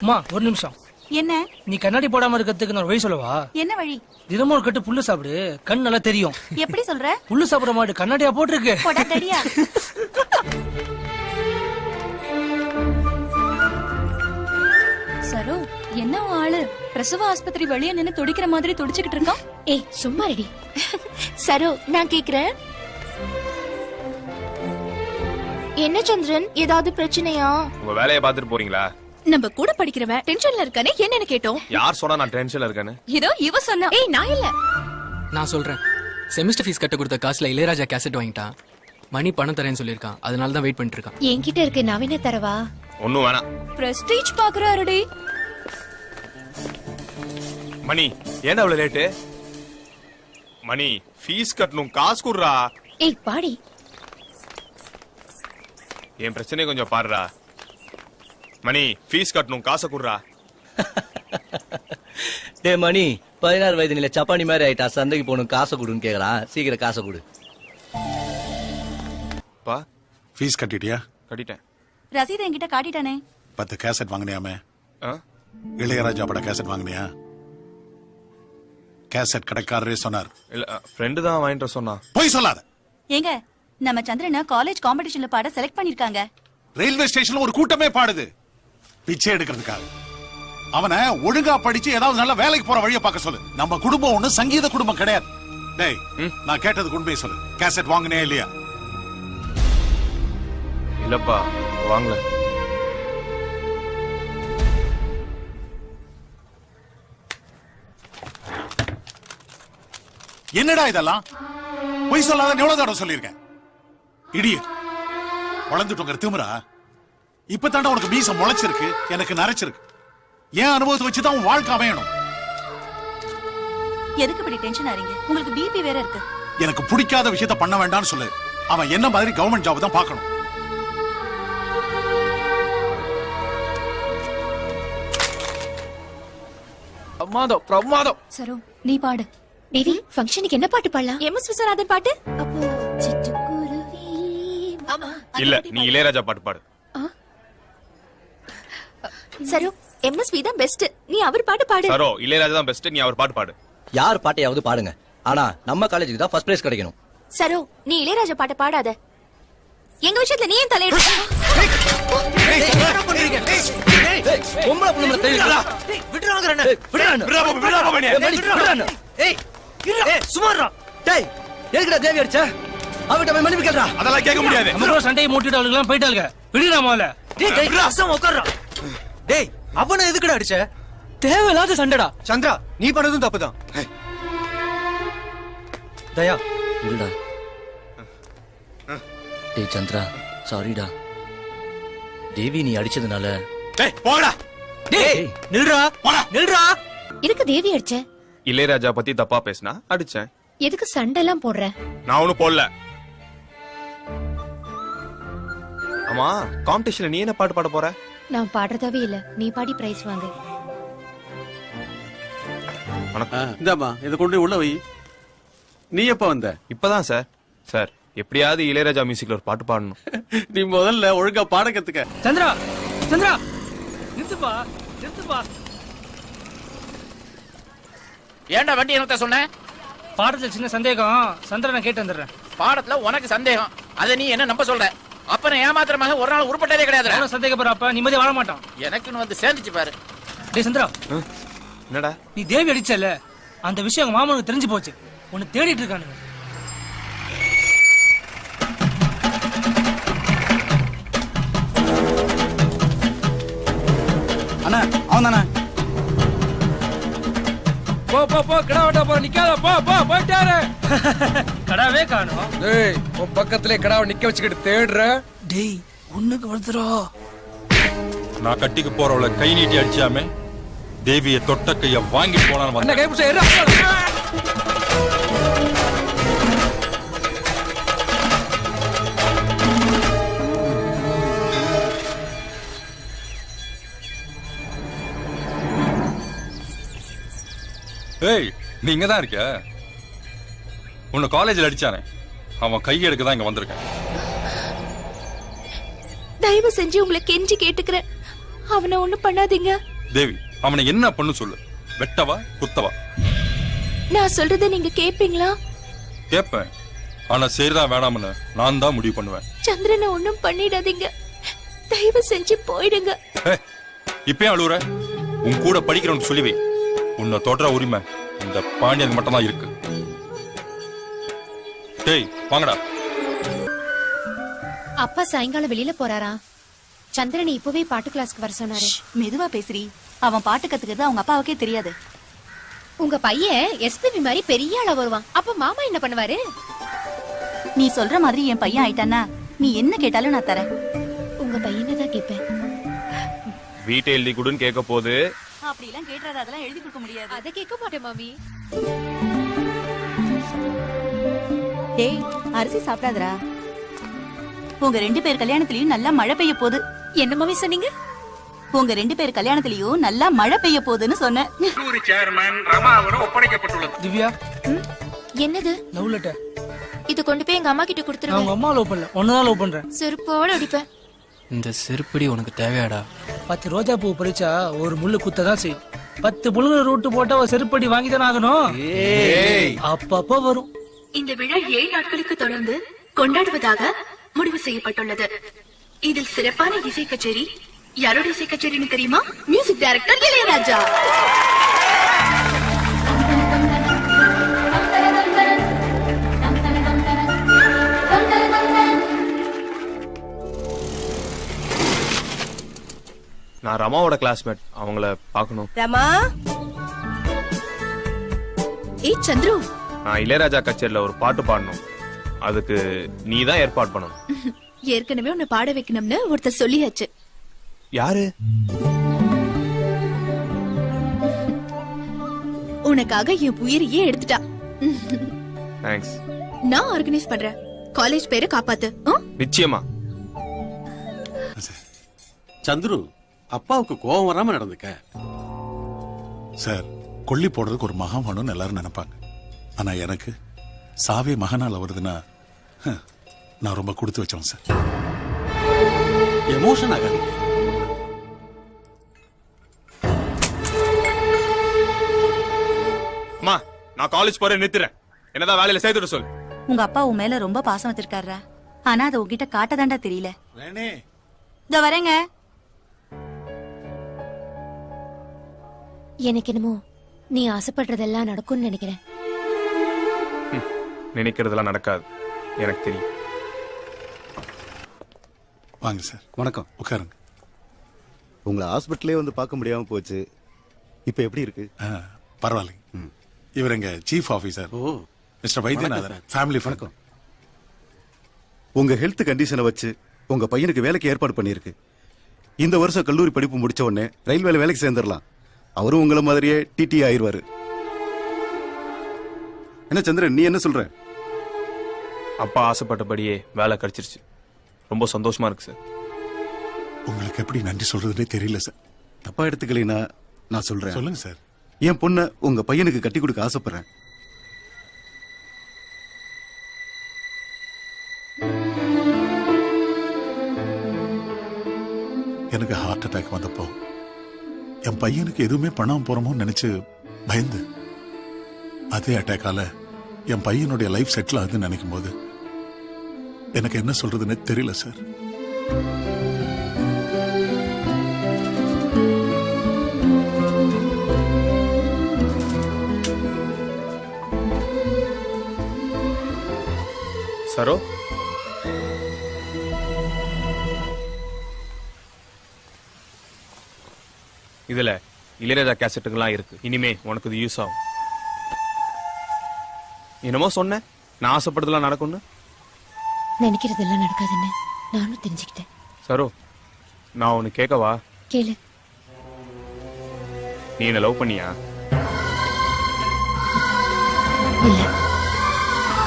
அம்மா ஒரு நிமிஷம். என்ன? நீ கண்ணாடி போடாம இருக்கிறதுக்கு நான் வழி சொல்லவா? என்ன வழி? தினமும் ஒரு கட்டு புல்லு சாப்பிடு, கண் நல்லா தெரியும். எப்படி சொல்ற? புல்லு சாப்பிட மாடு கண்ணாடியா போட்டிருக்கு. போடா தடியா. சரோ, என்ன ஆளு பிரசவ ஆஸ்பத்திரி வெளியே நின்னு துடிக்கிற மாதிரி துடிச்சுக்கிட்டு இருக்கான். ஏய் சும்மா ரெடி. சரோ, நான் கேக்குறேன், என்ன சந்திரன், ஏதாவது பிரச்சனையா? உங்க வேலையை பார்த்துட்டு போறீங்களா? நம்ம கூட படிக்கிறவ டென்ஷன்ல இருக்கானே, என்னன்னு கேட்டோம். யார் சொன்னா நான் டென்ஷன்ல இருக்கேன்னு? இதோ இவ சொன்னா. ஏய் நான் இல்ல. நான் சொல்றேன். செமிஸ்டர் ஃபீஸ் கட்ட கொடுத்த காசுல இளையராஜா கேசட் வாங்கிட்டான். மணி பணம் தரேன்னு சொல்லிருக்கான். அதனால தான் வெயிட் பண்ணிட்டு இருக்கான். என்கிட்ட இருக்கு, நான் என்ன தரவா? ஒண்ணும் வேணாம். பிரஸ்டீஜ் பாக்குறாருடி. மணி ஏன்டா அவ்வளவு லேட்டு? மணி ஃபீஸ் கட்டணும், காசு குடுறா. ஏய் பாடி. என் பிரச்சனையை கொஞ்சம் பாருடா. மணி ஃபீஸ் கட்டணும், காசை குடுறா. டே மணி, 16 வயது நிலை சப்பானி மாதிரி ஆயிட்டா. சந்தைக்கு போகணும், காசை கொடுன்னு கேக்குறான். சீக்கிரம் காசை கொடு. பா ஃபீஸ் கட்டிட்டியா? கட்டிட்டேன். ரசீது என்கிட்ட காட்டிட்டானே. 10 கேசட் வாங்கினியாமே? ஆ? இளையராஜா பட கேசட் வாங்கினியா? கேசட் கடைக்காரரே சொன்னார். இல்ல ஃப்ரெண்டு தான் வாங்கிட்டு சொன்னா. போய் சொல்லாத. ஏங்க, நம்ம சந்திரனை காலேஜ் காம்படிஷன்ல பாட செலக்ட் பண்ணிருக்காங்க. ரயில்வே ஸ்டேஷன்ல ஒரு கூட்டமே பாடுது பிச்சை எடுக்கிறதுக்காக. அவனை ஒழுங்கா படிச்சு ஏதாவது நல்ல வேலைக்கு போற வழியை பார்க்க சொல்லு. நம்ம குடும்பம் ஒண்ணு சங்கீத குடும்பம் கிடையாது. டேய், நான் கேட்டதுக்கு உண்மையை சொல்லு. கேசட் வாங்கினே இல்லையா? இல்லப்பா வாங்கல. என்னடா இதெல்லாம்? பொய் சொல்லாத எவ்வளவு தடவை சொல்லியிருக்கேன். இடிய வளர்ந்துட்டோங்கிற திமிரா? இப்ப தாண்டா உனக்கு மீசம் முளைச்சிருக்கு, எனக்கு நரைச்சிருக்கு. ஏன் அனுபவத்தை வச்சுதான் உன் வாழ்க்கை அமையணும். எதுக்கு இப்படி டென்ஷன் ஆறீங்க? உங்களுக்கு பிபி வேற இருக்கு. எனக்கு பிடிக்காத விஷயத்த பண்ண வேண்டாம்னு சொல்லு. அவன் என்ன மாதிரி கவர்மெண்ட் ஜாப் தான் பார்க்கணும். பிரமாதம் பிரமாதம். சரோ, நீ பாடு. தேவி, ஃபங்க்ஷனுக்கு என்ன பாட்டு பாடலாம்? எம்எஸ் விஸ்வநாதன் பாட்டு. அப்போ சிட்டுக்குருவி. ஆமா. இல்ல நீ இளையராஜா பாட்டு பாடு. சரோ, எம்எஸ்வி தான் பெஸ்ட். நீ அவர் பாட்டு பாடு. சரோ, இளையராஜா தான் பெஸ்ட், நீ அவர் பாட்டு பாடு. யார் பாட்டையாவது பாடுங்க, ஆனா நம்ம காலேஜுக்கு தான் ஃபர்ஸ்ட் பிரைஸ் கிடைக்கணும். சரோ, நீ இளையராஜா பாட்டு பாடாத. எங்க விஷயத்துல நீ ஏன் தலையிடு? பொம்பளை பொண்ணு தெரியுதா? விடுறாங்கறனே. சுமாரா. டேய், எதுக்குடா தேவி அடிச்ச? அவட்ட போய் மன்னிப்பு கேளுடா. அதெல்லாம் கேட்க முடியாது. நம்ம சண்டையை மூட்டிட்டு ஆளுங்க போயிட்டாளுங்க. விடுடா முதல்ல. டேய், அசம் உட்கார்றா. டேய், அவனை எதுக்குடா அடிச்ச? தேவையில்லாத சண்டைடா. சந்திரா, நீ பண்ணதும் தப்புதான். தயா, இருடா. டேய் சந்திரா, சாரிடா. தேவி நீ அடிச்சதுனால. டேய் போடா. டேய் நில்றா, நில்றா. எதுக்கு தேவி அடிச்ச? இளையராஜா பத்தி தப்பா பேசினா அடிச்சேன். எதுக்கு சண்டை எல்லாம் போடுற? நான் ஒண்ணும் போடல. ஆமா, காம்படிஷன்ல நீ என்ன பாட்டு பாட போற? நான் பாடுறதாவே இல்ல, நீ பாடி பிரைஸ் வாங்கு. இந்தாமா, இத கொண்டு உள்ள வை. நீ எப்ப வந்த? இப்பதான் சார். சார், எப்படியாவது இளையராஜா மியூசிக்ல ஒரு பாட்டு பாடணும். நீ முதல்ல ஒழுங்கா பாட கத்துக்க. சந்திரா, சந்திரா, நிறுத்துப்பா, நிறுத்துப்பா. ஏன்டா வண்டி என்னத்த சொன்ன? பாடத்துல சின்ன சந்தேகம், சந்திரனை கேட்டு வந்துடுறேன். பாடத்துல உனக்கு சந்தேகம், அத நீ என்ன நம்ப சொல்ற? அப்ப நான் ஏமாத்திரமாக ஒரு நாள் உருப்பட்டதே கிடையாது. எவ்வளவு சந்தேகப்படுற அப்ப நிம்மதியா வாழ மாட்டான். எனக்குன்னு வந்து சேர்ந்துச்சு பாரு. டேய் சந்திரா, என்னடா? நீ தேவி அடிச்சல, அந்த விஷயம் அவங்க மாமனுக்கு தெரிஞ்சு போச்சு. உன்னை தேடிட்டு இருக்கானுங்க. அண்ணா, அவன் தானே. போ போ போ, கடா வெட்ட போற. நிக்காத, போ போ, போயிட்டாரு. கடாவே காணோம். டேய், உன் பக்கத்திலே கடாவை நிக்க வச்சுக்கிட்டு தேடுற. டேய், ஒண்ணுக்கு வருதுரோ. நான் கட்டிக்கு போறவளை கை நீட்டி அடிச்சாமே, தேவிய தொட்ட கைய வாங்கி போனான்னு என்ன கை பிடிச்ச? ஏய், நீ இங்க தான் இருக்க? உன்னை காலேஜ்ல அடிச்சானே, அவன் கை எடுக்க தான் இங்க வந்திருக்கேன். தயவு செஞ்சு உங்களை கெஞ்சி கேட்டுக்கிறேன், அவனை ஒண்ணும் பண்ணாதீங்க. தேவி அவனை என்ன பண்ணு சொல்லு. வெட்டவா குத்தவா? நான் சொல்றத நீங்க கேப்பீங்களா? கேட்பேன். ஆனா சரிதான் வேணாம்னு நான் தான் முடிவு பண்ணுவேன். சந்திரனை ஒண்ணும் பண்ணிடாதீங்க. தயவு செஞ்சு போயிடுங்க. இப்பயும் அழுவுற? உன் கூட படிக்கிறவனுக்கு சொல்லி வை. உன்னை தொடர உரிமை இந்த பாண்டியன் மட்டும் தான் இருக்கு. டேய் வாங்கடா. அப்பா சாயங்காலம் வெளியில போறாரா? சந்திரனை இப்பவே பாட்டு கிளாஸ்க்கு வர சொன்னாரு. மெதுவா பேசுறீ. அவன் பாட்டு கத்துக்கிறது அவங்க அப்பாவுக்கே தெரியாது. உங்க பையன் எஸ்பிபி மாதிரி பெரிய ஆளா வருவான். அப்ப மாமா என்ன பண்ணுவாரு? நீ சொல்ற மாதிரி என் பையன் ஆயிட்டானா நீ என்ன கேட்டாலும் நான் தரேன். உங்க பையனை தான் கேட்பேன். வீட்டை எழுதி கொடுன்னு கேட்க போது. அப்படி எல்லாம் கேட்றாரு, அதெல்லாம் எழுதி கொடுக்க முடியாது. அத கேட்க மாட்டேன் மாமி. டேய் அரிசி சாப்பிடாதடா. உங்க 2 பேர் கல்யாணத்திலயும் நல்லா மழை பெய்ய போகுது. என்ன மாமி சொன்னீங்க? உங்க 2 பேர் கல்யாணத்திலயும் நல்லா மழை பெய்ய போகுதுன்னு சொன்னேன். திவ்யா, என்னது? Love letter. இது கொண்டு போய் எங்க அம்மா கிட்ட நான் கொடுத்துருவேன். உங்க அம்மா லவ் பண்ணல, ஒன்னதான் லவ் பண்றேன். செருப்போட அடிப்பேன். இந்த செருப்படி உனக்கு தேவையாடா? 10 ரோஜா பூ பறிச்சா ஒரு முள்ளு குத்ததான் செய்யும். 10 புழுங்க ரூட்டு போட்டா ஒரு செருப்படி வாங்கி தானே ஆகணும். அப்பப்ப வரும். இந்த விழா 7 நாட்களுக்கு தொடர்ந்து கொண்டாடுவதாக முடிவு செய்யப்பட்டுள்ளது. இதில் சிறப்பான இசை கச்சேரி. யாரோட இசை கச்சேரின்னு தெரியுமா? Music director Ilaiyaraaja. நான் ரமாவோட கிளாஸ்மேட். அவங்கள பார்க்கணும். ரமா. ஏய் சந்துரு. நான் இளையராஜா கச்சேரியில ஒரு பாட்டு பாடணும். அதுக்கு நீ தான் ஏற்பாடு பண்ணணும். ஏற்கனவே உன்னை பாட வைக்கணும்னு ஒருத்தர் சொல்லியாச்சு. யாரு? உனக்காக என் உயிரையே எடுத்துட்டா. தேங்க்ஸ். நான் ஆர்கனைஸ் பண்றேன். காலேஜ் பேரை காப்பாத்து. நிச்சயமா. சந்துரு, அப்பாவுக்கு கோபம் வராம நடந்துக்க. சார், கொல்லி போடுறதுக்கு ஒரு மகன் வேணும்னு எல்லாரும் நினைப்பாங்க. ஆனா எனக்கு சாவே மகனால வருதுன்னா நான் ரொம்ப கொடுத்து வச்சவன் சார். எமோஷன் ஆகாதீங்க. அம்மா, நான் காலேஜ் போறேன், நிறுத்துறேன். என்னதான் வேலையில சேர்த்துட்டு சொல்லு. உங்க அப்பா உன் மேல ரொம்ப பாசம் வச்சிருக்காரா. ஆனா அதை உன்கிட்ட காட்டதாண்டா தெரியல. வேணே இதோ வரேங்க. எனக்கு என்னமோ நீ ஆசைப்படுறதெல்லாம் நடக்கும்னு நினைக்கிறேன். நினைக்கிறதெல்லாம் நடக்காது, எனக்கு தெரியும். வாங்க சார். வணக்கம். உட்காருங்க. உங்களை ஹாஸ்பிட்டலே வந்து பார்க்க முடியாம போச்சு. இப்ப எப்படி இருக்கு? பரவாயில்லைங்க. இவர் எங்க சீஃப் ஆபீசர் ஓ, மிஸ்டர் வைத்தியநாதன். ஃபேமிலி வணக்கம். உங்க ஹெல்த் கண்டிஷனை வச்சு உங்க பையனுக்கு வேலைக்கு ஏற்பாடு பண்ணிருக்கு. இந்த வருஷம் கல்லூரி படிப்பு முடிச்ச உடனே ரயில்வேல வேலைக்கு சேர்ந்துடலாம். அவரும் உங்களை மாதிரியே டிடி ஆயிருவாரு. என்ன சந்திரன், நீ என்ன சொல்ற? அப்பா ஆசைப்பட்டபடியே வேலை கிடைச்சிருச்சு. ரொம்ப சந்தோஷமா இருக்கு சார். உங்களுக்கு எப்படி நன்றி சொல்றதுனே தெரியல சார். தப்பா எடுத்துக்கலைன்னா நான் சொல்றேன். சொல்லுங்க சார். என் பொண்ண உங்க பையனுக்கு கட்டி கொடுக்க ஆசைப்படுறேன். எனக்கு ஹார்ட் அட்டாக் வந்தப்போ என் பையனுக்கு எதுவுமே பண்ணாம போறோமோன்னு நினைச்சு பயந்து, அதே அட்டாக்கால என் பையனுடைய லைஃப் செட்டில் ஆகுதுன்னு நினைக்கும் போது எனக்கு என்ன சொல்றதுன்னே தெரியல சார். சரோ, இதுல இளையராஜா கேசட்டுகள்லாம் இருக்கு. இனிமே உனக்கு இது யூஸ் ஆகும். என்னமோ சொன்ன, நான் ஆசைப்படுறதெல்லாம் நடக்கும்னு. நினைக்கிறதெல்லாம் நடக்காதுன்னு நானும் தெரிஞ்சுக்கிட்டேன். சரோ, நான் உனக்கு கேட்கவா? கேளு. நீ என்ன லவ் பண்ணியா? இல்ல.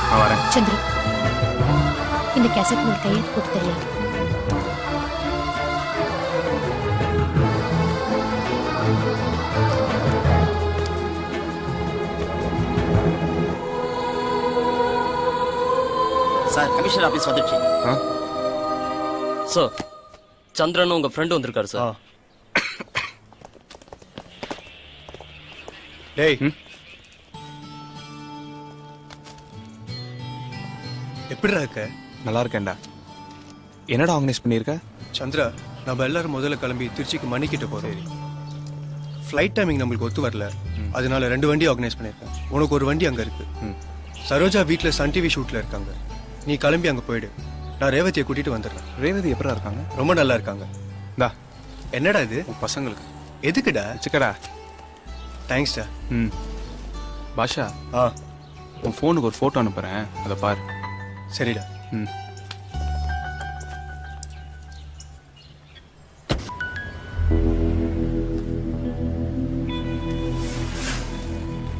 நான் வரேன். சந்திரு, இந்த கேசட் ஒரு கையெழுத்து போட்டு தெரியா? சார், கமிஷனர் ஆபீஸ் வந்துச்சு. ஆ? சார், சந்திரன் உங்க ஃப்ரெண்ட் வந்திருக்காரு சார். டேய் எப்படிடா இருக்க? நல்லா இருக்கேன்டா. என்னடா ஆர்கனைஸ் பண்ணிருக்க? சந்திரா, நம்ம எல்லாரும் முதல்ல கிளம்பி திருச்சிக்கு மணிக்கிட்ட போறோம். ஃப்ளைட் டைமிங் நம்மளுக்கு ஒத்து வரல, அதனால 2 வண்டி ஆர்கனைஸ் பண்ணிருக்கேன். உனக்கு ஒரு வண்டி அங்க இருக்கு. சரோஜா வீட்ல சன் டிவி ஷூட்ல இருக்காங்க. நீ கிளம்பி அங்க போயிடு. நான் ரேவதியை கூட்டிட்டு வந்துடுறேன். ரேவதி எப்படா இருக்காங்க? ரொம்ப நல்லா இருக்காங்க. இந்தா என்னடா இது? உன் பசங்களுக்கு. எதுக்குடா? வச்சுக்கடா. தேங்க்ஸ்டா. ம். பாஷா, ஆ உன் ஃபோனுக்கு ஒரு போட்டோ அனுப்புறேன், அதை பாரு. சரிடா. ம்.